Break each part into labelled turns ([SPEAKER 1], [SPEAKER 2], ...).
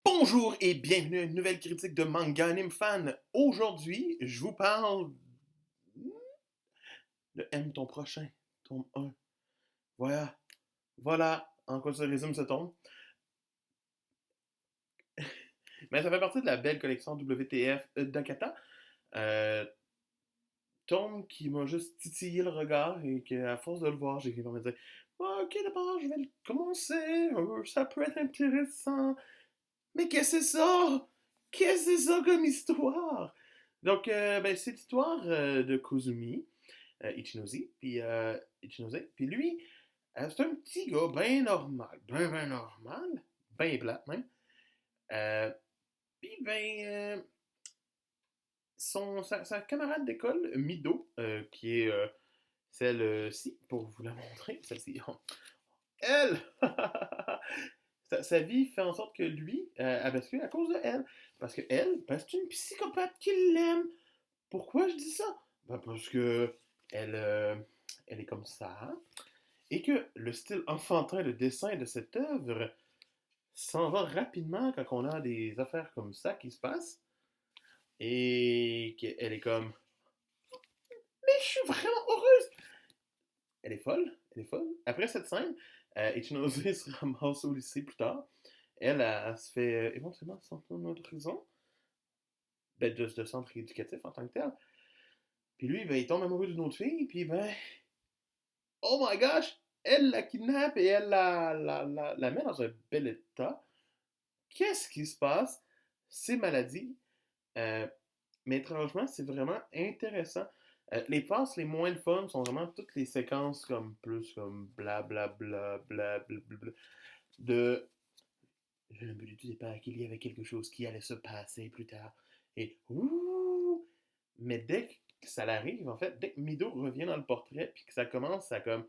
[SPEAKER 1] Bonjour et bienvenue à une nouvelle critique de Manga Anime Fan. Aujourd'hui, je vous parle de Aime ton prochain, tome 1. Voilà en quoi se résume ce tome. Mais ça fait partie de la belle collection WTF d'Akata. Euh, Tome qui m'a juste titillé le regard et qu'à force de le voir, j'ai fini par me dire ok, d'abord, je vais le commencer. Ça peut être intéressant. Mais qu'est-ce que c'est ça? Qu'est-ce que c'est ça comme histoire? Donc, c'est l'histoire de Kozumi, Ichinose. Puis lui, c'est un petit gars bien normal, bien normal, bien plat même. Euh, Puis, sa camarade d'école, Mido, qui est celle-ci, pour vous la montrer, celle-ci, elle! Sa vie fait en sorte que lui, a basculé à cause de elle. Parce que elle, c'est une psychopathe qui l'aime. Pourquoi je dis ça? Parce que elle, euh, elle est comme ça. Et que le style enfantin de dessin de cette œuvre s'en va rapidement quand on a des affaires comme ça qui se passent. Et qu'elle est comme, mais je suis vraiment heureuse! Elle est folle, elle est folle. Après cette scène, Ichinose se ramasse au lycée plus tard. Elle se fait éventuellement sortir de prison, de centre éducatif en tant que tel. Puis lui, il tombe amoureux d'une autre fille, puis oh my gosh, elle la kidnappe et elle la met dans un bel état. Qu'est-ce qui se passe? C'est maladie. Euh, mais étrangement, c'est vraiment intéressant. Les passes les moins fun sont vraiment toutes les séquences comme plus comme bla de je ne me doutais pas qu'il y avait quelque chose qui allait se passer plus tard. Et ouh! Mais dès que ça l'arrive, en fait, dès que Mido revient dans le portrait, puis que ça commence à comme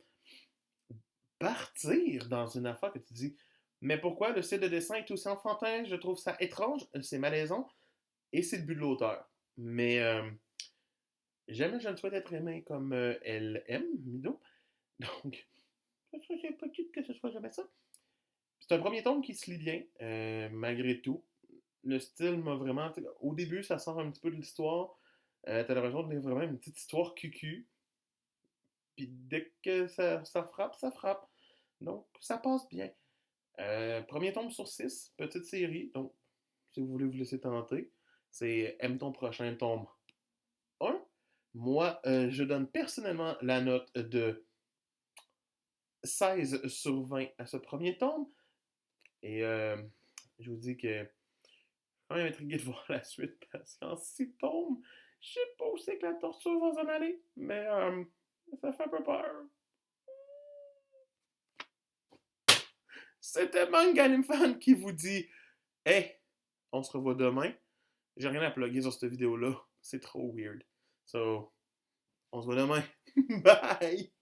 [SPEAKER 1] partir dans une affaire que tu dis, mais pourquoi le style de dessin est aussi enfantin? Je trouve ça étrange, c'est malaisant, et c'est le but de l'auteur. Mais jamais je ne souhaite être aimé comme elle aime, Mido. Donc, c'est pas que ce soit jamais ça. C'est un premier tome qui se lit bien, malgré tout. Le style m'a vraiment. Au début, ça sort un petit peu de l'histoire. T'as l'impression de lire vraiment une petite histoire cucu. Puis dès que ça frappe, ça frappe. Donc, ça passe bien. Premier tome sur 6, petite série. Donc, si vous voulez vous laisser tenter, c'est Aime ton prochain tome 1. Moi, je donne personnellement la note de 16 sur 20 à ce premier tome. Et je vous dis que je suis quand même intrigué de voir la suite parce qu'en 6 tomes, je sais pas où c'est que la torture va s'en aller, mais ça fait un peu peur. C'était Manga Anime Fan qui vous dit hey, on se revoit demain. J'ai rien à plugger sur cette vidéo-là. C'est trop weird. So, on se voit demain. Bye!